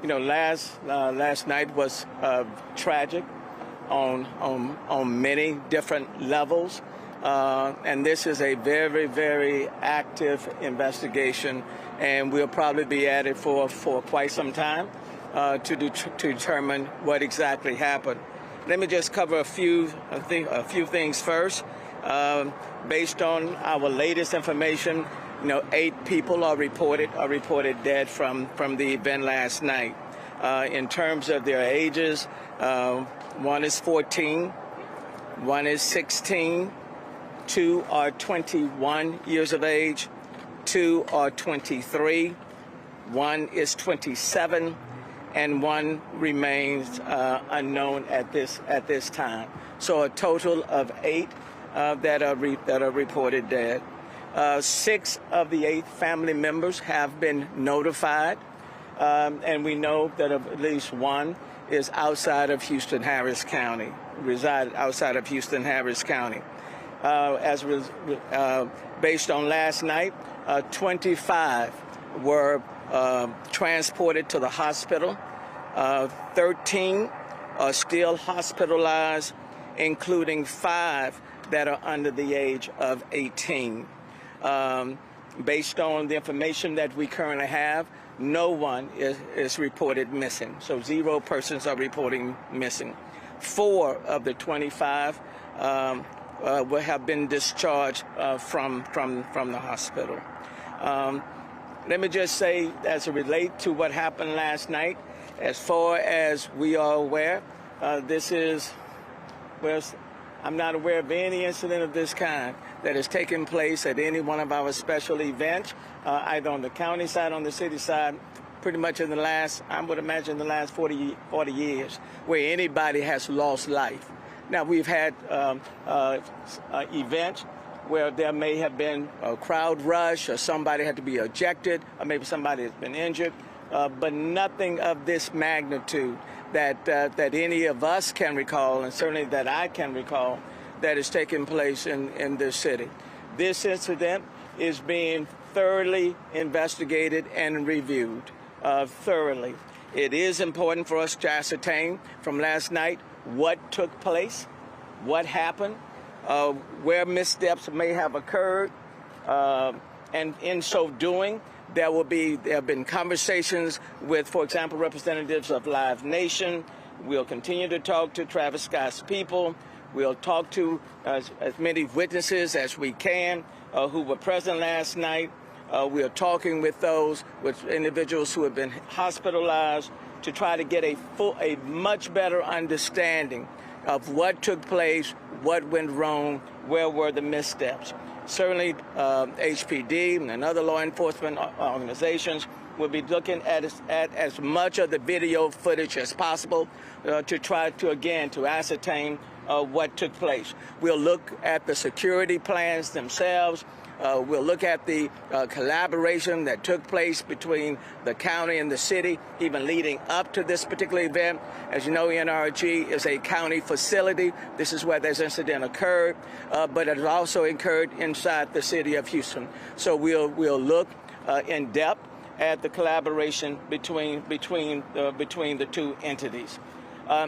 last night was tragic on many different levels, and this is a very, very active investigation, and we'll probably be at it for quite some time to determine what exactly happened. Let me just cover a few things first. Based on our latest information, 8 people are reported dead from the event last night. In terms of their ages, one is 14, one is 16, 2 are 21 years of age, 2 are 23, 1 is 27, and 1 remains unknown at this time. So a total of 8 that are reported dead. 6 of the 8 family members have been notified, and we know that at least 1 is outside of Houston-Harris County, resided outside of Houston-Harris County. Based on last night, 25 were transported to the hospital. 13 are still hospitalized, including 5 that are under the age of 18. Based on the information that we currently have, no one is reported missing. So 0 persons are reporting missing. 4 of the 25 will have been discharged from the hospital. Let me just say, as it relates to what happened last night, as far as we are aware, I'm not aware of any incident of this kind that has taken place at any one of our special events, either on the county side, on the city side, pretty much in the last, I would imagine, the last 40 years, where anybody has lost life. Now, we've had events where there may have been a crowd rush, or somebody had to be ejected, or maybe somebody has been injured, but nothing of this magnitude that any of us can recall, and certainly that I can recall, that is taking place in this city. This incident is being thoroughly investigated and reviewed thoroughly. It is important for us to ascertain from last night what took place, what happened, where missteps may have occurred, and in so doing, there have been conversations with, for example, representatives of Live Nation. We'll continue to talk to Travis Scott's people. We'll talk to as many witnesses as we can who were present last night. We are talking with individuals who have been hospitalized to try to get a much better understanding of what took place, what went wrong, where were the missteps. Certainly, HPD and other law enforcement organizations will be looking at as much of the video footage as possible to try to ascertain what took place. We'll look at the security plans themselves. We'll look at the collaboration that took place between the county and the city, even leading up to this particular event. As you know, NRG is a county facility. This is where this incident occurred, but it also occurred inside the city of Houston. So we'll look in depth at the collaboration between the two entities.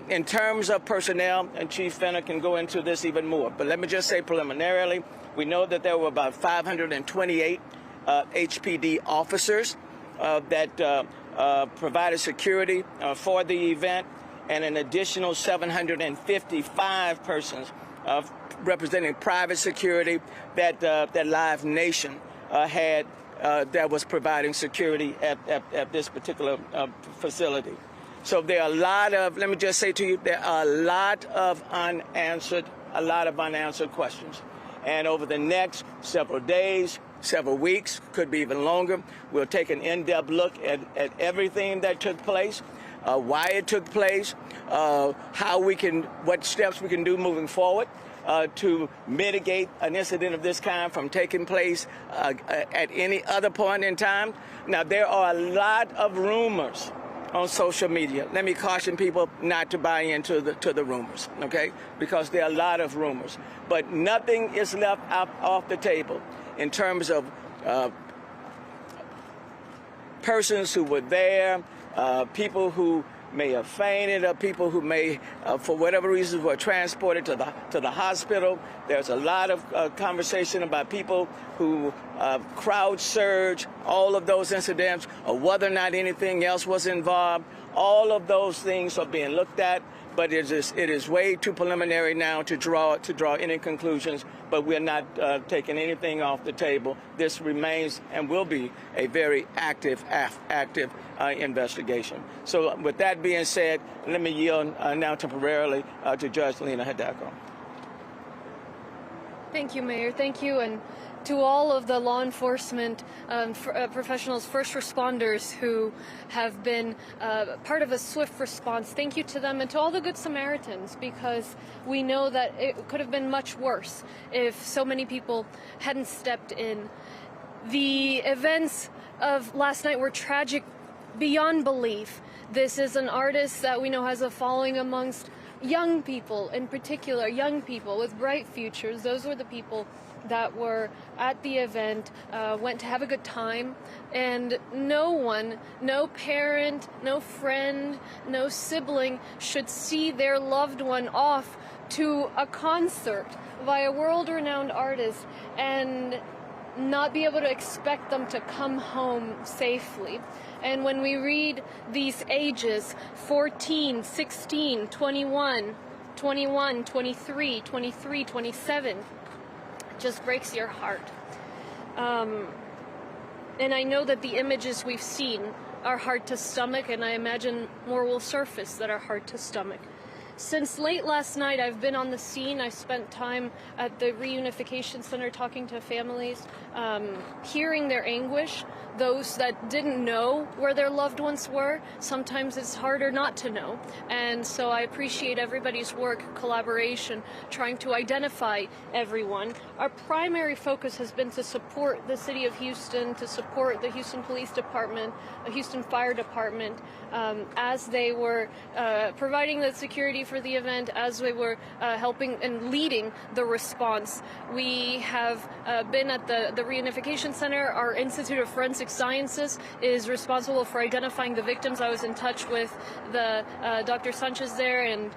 In terms of personnel, and Chief Fenner can go into this even more, but let me just say preliminarily, we know that there were about 528 HPD officers that provided security for the event, and an additional 755 persons representing private security that Live Nation had that was providing security at this particular facility. So there are let me just say to you, there are a lot of unanswered questions. And over the next several days, several weeks, could be even longer, we'll take an in-depth look at everything that took place, why it took place, what steps we can do moving forward to mitigate an incident of this kind from taking place at any other point in time. Now, there are a lot of rumors on social media. Let me caution people not to buy into the rumors, okay? Because there are a lot of rumors. But nothing is left off the table in terms of persons who were there, people who may have fainted, or people who may, for whatever reasons, were transported to the hospital. There's a lot of conversation about people who crowd surge, all of those incidents, or whether or not anything else was involved. All of those things are being looked at, but it is way too preliminary now to draw any conclusions. But we're not taking anything off the table. This remains and will be a very active investigation. So with that being said, let me yield now temporarily to Judge Lena Hidalgo. Thank you, Mayor. Thank you, and to all of the law enforcement professionals, first responders who have been part of a swift response. Thank you to them, and to all the Good Samaritans, because we know that it could have been much worse if so many people hadn't stepped in. The events of last night were tragic beyond belief. This is an artist that we know has a following amongst young people, in particular, young people with bright futures. Those were the people that were at the event, went to have a good time, and no one, no parent, no friend, no sibling should see their loved one off to a concert by a world-renowned artist and not be able to expect them to come home safely. And when we read these ages, 14, 16, 21, 21, 23, 23, 27, it just breaks your heart. And I know that the images we've seen are hard to stomach, and I imagine more will surface that are hard to stomach. Since late last night, I've been on the scene. I spent time at the Reunification Center talking to families, hearing their anguish. Those that didn't know where their loved ones were, sometimes it's harder not to know. And so I appreciate everybody's work, collaboration, trying to identify everyone. Our primary focus has been to support the City of Houston, to support the Houston Police Department, the Houston Fire Department, as they were providing the security for the event, as they were helping and leading the response. We have been at the Reunification Center. Our Institute of Forensic Sciences is responsible for identifying the victims. I was in touch with the Dr. Sanchez there, and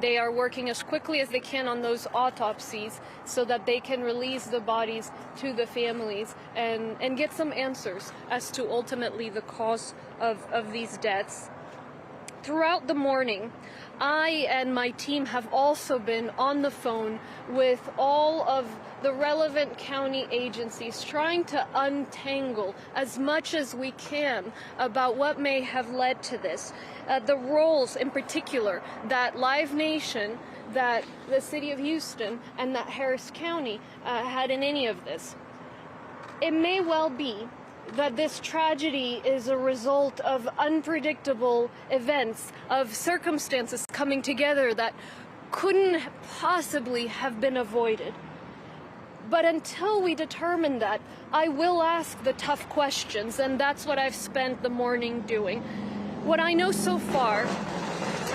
they are working as quickly as they can on those autopsies so that they can release the bodies to the families and get some answers as to ultimately the cause of these deaths. Throughout the morning, I and my team have also been on the phone with all of the relevant county agencies, trying to untangle as much as we can about what may have led to this. The roles in particular that Live Nation, that the City of Houston, and that Harris County had in any of this. It may well be that this tragedy is a result of unpredictable events, of circumstances coming together that couldn't possibly have been avoided. But until we determine that, I will ask the tough questions, and that's what I've spent the morning doing. What I know so far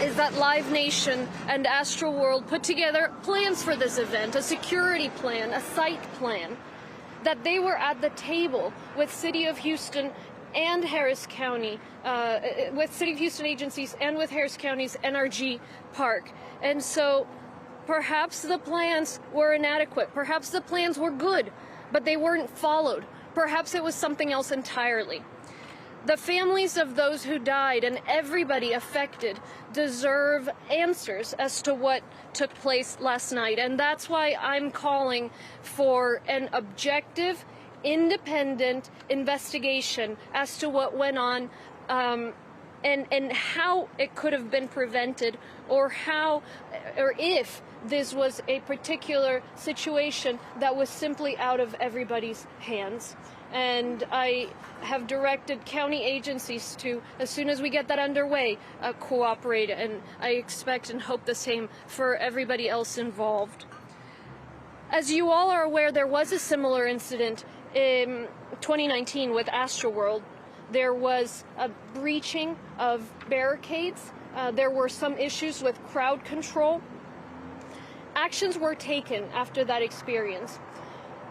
is that Live Nation and Astroworld put together plans for this event, a security plan, a site plan, that they were at the table with City of Houston and Harris County, with City of Houston agencies and with Harris County's NRG Park. And so perhaps the plans were inadequate. Perhaps the plans were good, but they weren't followed. Perhaps it was something else entirely. The families of those who died and everybody affected deserve answers as to what took place last night. And that's why I'm calling for an objective, independent investigation as to what went on and how it could have been prevented, or if this was a particular situation that was simply out of everybody's hands. And I have directed county agencies to, as soon as we get that underway, cooperate, and I expect and hope the same for everybody else involved. As you all are aware, there was a similar incident in 2019 with Astroworld. There was a breaching of barricades. There were some issues with crowd control. Actions were taken after that experience.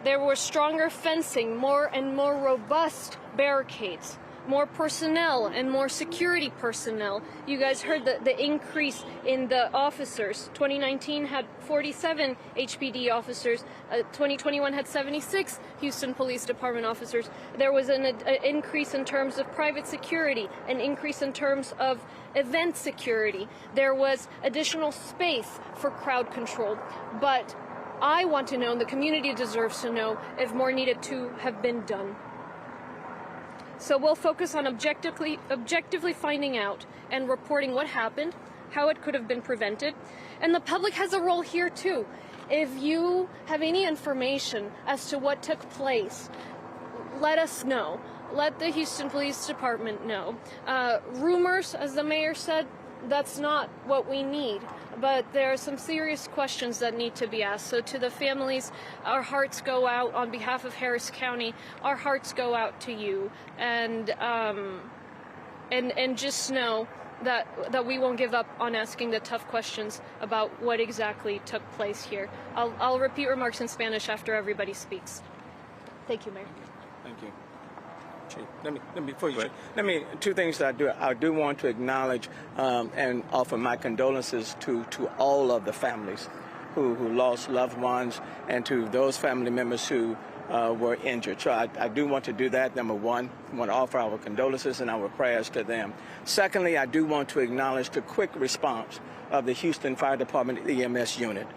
There was stronger fencing, more and more robust barricades. more personnel and more security personnel. You guys heard the increase in the officers. 2019 had 47 HPD officers. 2021 had 76 Houston Police Department officers. There was an increase in terms of private security, an increase in terms of event security. There was additional space for crowd control. But I want to know, and the community deserves to know, if more needed to have been done. So we'll focus on objectively finding out and reporting what happened, how it could have been prevented, and the public has a role here too. If you have any information as to what took place, let us know. Let the Houston Police Department know. Rumors, as the mayor said, that's not what we need. But there are some serious questions that need to be asked. So to the families, our hearts go out on behalf of Harris County. Our hearts go out to you, and just know that we won't give up on asking the tough questions about what exactly took place here. I'll repeat remarks in Spanish after everybody speaks. Thank you, Mayor. Thank you. Two things that I do want to acknowledge and offer my condolences to all of the families who lost loved ones, and to those family members who were injured. So I do want to do that. Number one, I want to offer our condolences and our prayers to them. Secondly, I do want to acknowledge the quick response of the Houston Fire Department EMS unit.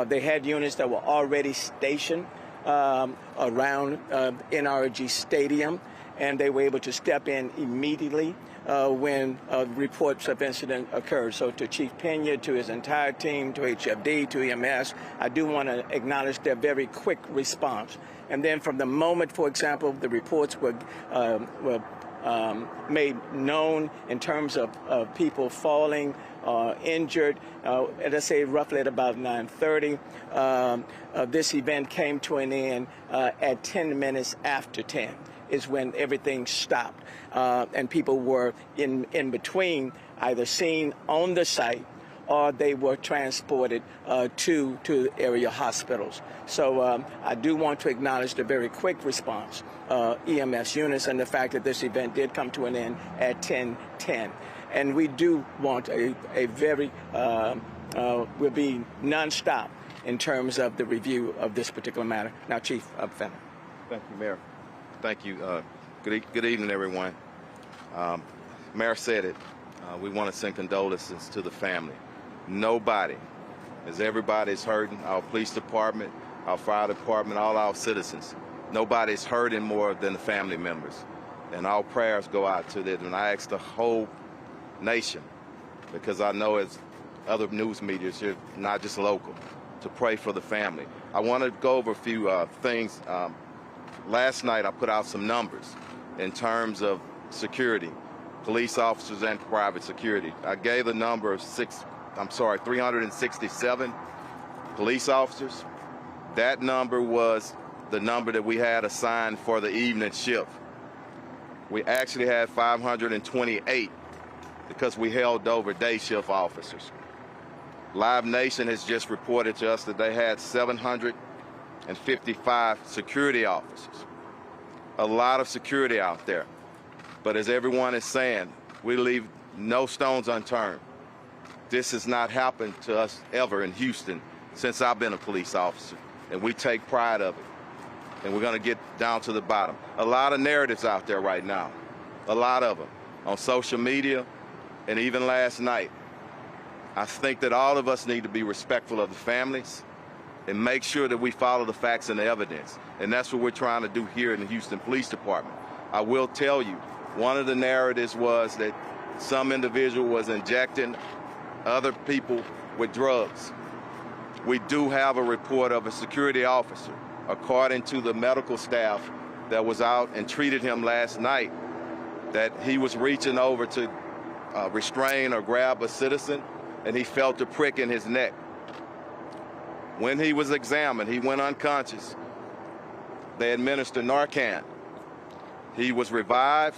They had units that were already stationed around NRG Stadium, and they were able to step in immediately when reports of incident occurred. So to Chief Pena, to his entire team, to HFD, to EMS, I do want to acknowledge their very quick response. And then from the moment, for example, the reports were made known in terms of people falling, injured, let's say roughly at about 9:30, this event came to an end at 10 minutes after 10. Is when everything stopped, and people were in between, either seen on the site or they were transported to area hospitals. So I do want to acknowledge the very quick response EMS units, and the fact that this event did come to an end at 10:10. And we do want a very will be nonstop in terms of the review of this particular matter. Now, Chief Fenner. Thank you, Mayor. Thank you. Good evening, everyone. Mayor said it. We want to send condolences to the family. Nobody, as everybody's hurting, our police department, our fire department, all our citizens, nobody's hurting more than the family members. And our prayers go out to them. And I ask the whole nation, because I know as other news media here, not just local, to pray for the family. I want to go over a few things. Last night I put out some numbers in terms of security, police officers and private security. I gave the number of 367 police officers. That number was the number that we had assigned for the evening shift. We actually had 528 because we held over day shift officers. Live Nation has just reported to us that they had 755 security officers. A lot of security out there. But as everyone is saying, we leave no stones unturned. This has not happened to us ever in Houston since I've been a police officer, and we take pride of it. And we're going to get down to the bottom. A lot of narratives out there right now, a lot of them, on social media, and even last night. I think that all of us need to be respectful of the families and make sure that we follow the facts and the evidence. And that's what we're trying to do here in the Houston Police Department. I will tell you, one of the narratives was that some individual was injecting other people with drugs. We do have a report of a security officer, according to the medical staff that was out and treated him last night, that he was reaching over to restrain or grab a citizen, and he felt a prick in his neck. When he was examined, he went unconscious. They administered Narcan. He was revived,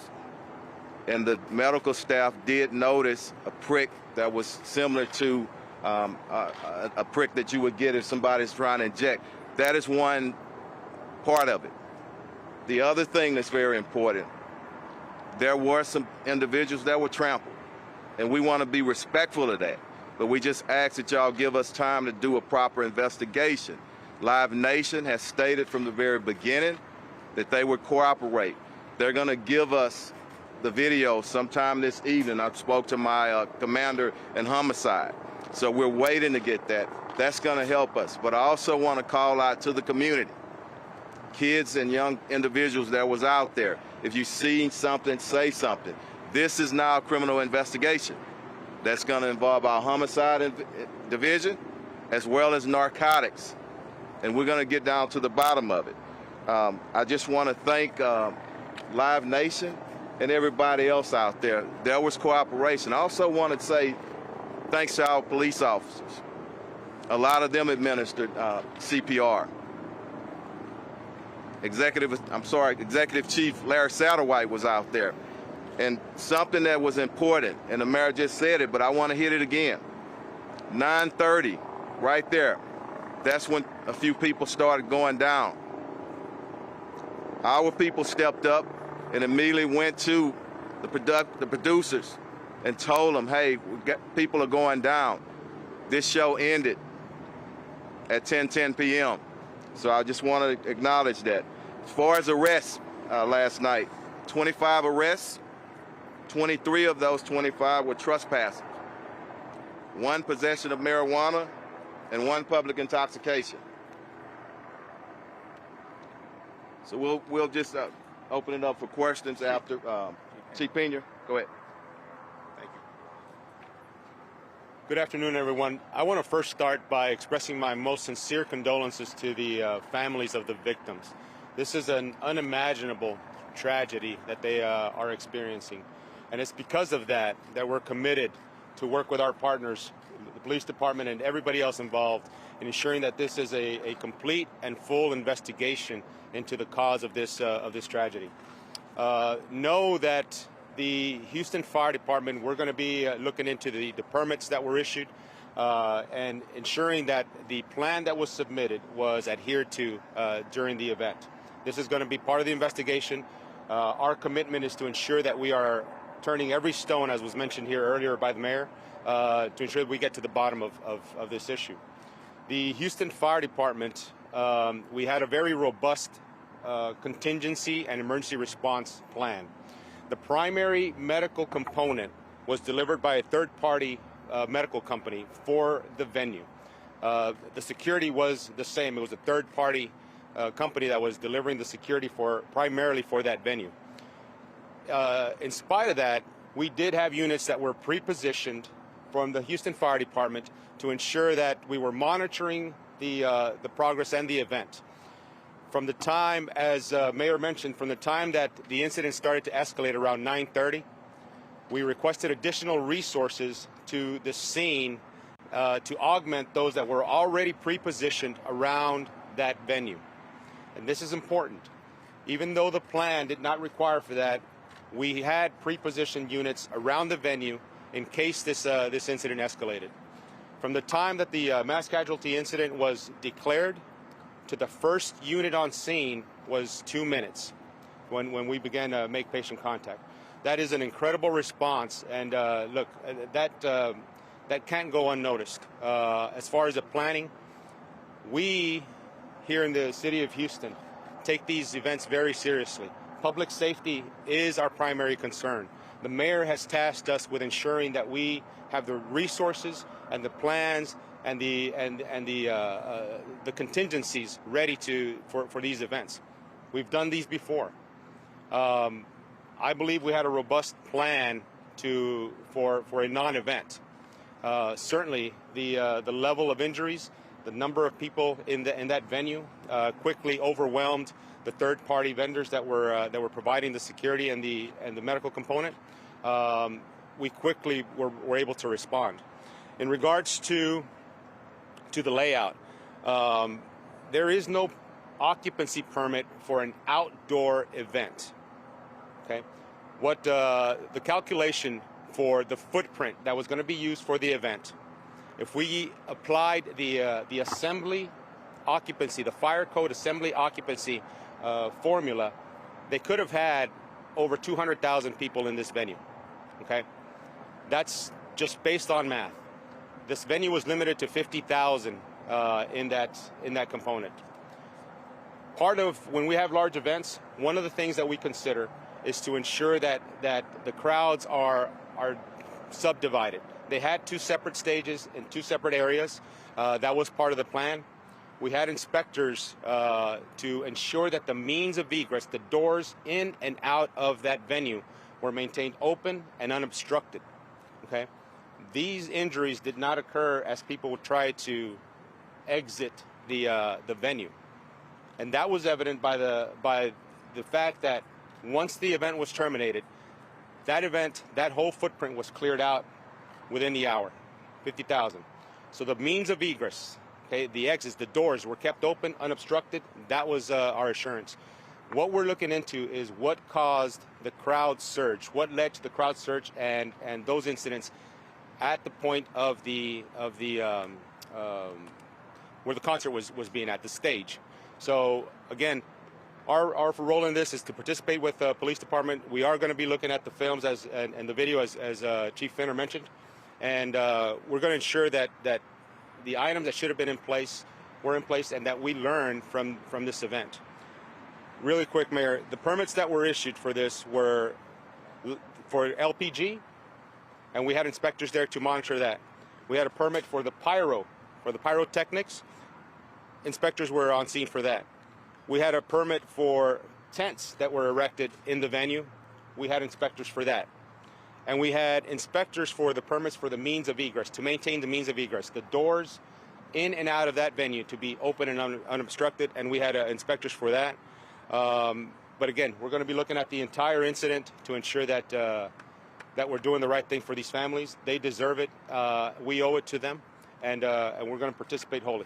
and the medical staff did notice a prick that was similar to a prick that you would get if somebody's trying to inject. That is one part of it. The other thing that's very important, there were some individuals that were trampled, and we want to be respectful of that. But we just ask that y'all give us time to do a proper investigation. Live Nation has stated from the very beginning that they would cooperate. They're going to give us the video sometime this evening. I spoke to my commander in homicide, so we're waiting to get that. That's going to help us. But I also want to call out to the community, kids and young individuals that was out there. If you see something, say something. This is now a criminal investigation that's going to involve our homicide division as well as narcotics, and we're going to get down to the bottom of it. I just want to thank Live Nation and everybody else out there. There was cooperation. I also want to say thanks to our police officers. A lot of them administered CPR. Executive Chief Larry Satterwhite was out there. And something that was important, and the mayor just said it, but I want to hit it again. 9:30, right there, that's when a few people started going down. Our people stepped up and immediately went to the producers and told them, hey, people are going down. This show ended at 10:10 p.m. So I just want to acknowledge that. As far as arrests last night, 25 arrests. 23 of those 25 were trespassers. 1 possession of marijuana and 1 public intoxication. So we'll just open it up for questions after. Chief Pena, go ahead. Thank you. Good afternoon, everyone. I want to first start by expressing my most sincere condolences to the families of the victims. This is an unimaginable tragedy that they are experiencing. And it's because of that we're committed to work with our partners, the police department and everybody else involved, in ensuring that this is a complete and full investigation into the cause of this tragedy. Know that the Houston Fire Department, we're going to be looking into the permits that were issued and ensuring that the plan that was submitted was adhered to during the event. This is going to be part of the investigation. Our commitment is to ensure that we are turning every stone, as was mentioned here earlier by the mayor, to ensure that we get to the bottom of this issue. The Houston Fire Department, we had a very robust contingency and emergency response plan. The primary medical component was delivered by a third-party medical company for the venue. The security was the same. It was a third-party company that was delivering the security primarily for that venue. In spite of that, we did have units that were pre-positioned from the Houston Fire Department to ensure that we were monitoring the progress and the event. From the time, as Mayor mentioned, from the time that the incident started to escalate around 9:30, we requested additional resources to the scene to augment those that were already pre-positioned around that venue. And this is important. Even though the plan did not require for that, we had pre-positioned units around the venue in case this incident escalated. From the time that the mass casualty incident was declared to the first unit on scene was 2 minutes when we began to make patient contact. That is an incredible response, and look, that can't go unnoticed. As far as the planning, we here in the city of Houston take these events very seriously. Public safety is our primary concern. The mayor has tasked us with ensuring that we have the resources and the plans and the contingencies ready for these events. We've done these before. I believe we had a robust plan for a non-event. Certainly, the level of injuries, the number of people in that venue quickly overwhelmed the third-party vendors that were providing the security and the medical component. We quickly were able to respond. In regards to the layout, there is no occupancy permit for an outdoor event. Okay, what the calculation for the footprint that was going to be used for the event, if we applied the assembly occupancy, the fire code assembly occupancy formula, they could have had over 200,000 people in this venue. Okay, that's just based on math. This venue was limited to 50,000 in that component. Part of when we have large events, one of the things that we consider is to ensure that the crowds are subdivided. They had 2 separate stages in 2 separate areas. That was part of the plan. We had inspectors to ensure that the means of egress, the doors in and out of that venue, were maintained open and unobstructed. Okay, these injuries did not occur as people would try to exit the venue, and that was evident by the fact that once the event was terminated, that whole footprint was cleared out within the hour, 50,000. So the means of egress, okay, the exits, the doors were kept open, unobstructed. That was our assurance. What we're looking into is what caused the crowd surge, what led to the crowd surge and those incidents at the point of where the concert was being at, the stage. So again, our role in this is to participate with the police department. We are going to be looking at the films and the video as Chief Finner mentioned, and we're going to ensure that the items that should have been in place were in place and that we learn from this event. Really quick, Mayor, the permits that were issued for this were for LPG, and we had inspectors there to monitor that. We had a permit for the pyrotechnics. Inspectors were on scene for that. We had a permit for tents that were erected in the venue. We had inspectors for that. And we had inspectors for the permits for the means of egress, to maintain the means of egress, the doors in and out of that venue to be open and unobstructed, and we had inspectors for that. But again, we're going to be looking at the entire incident to ensure that that we're doing the right thing for these families. They deserve it. We owe it to them, and we're going to participate wholly.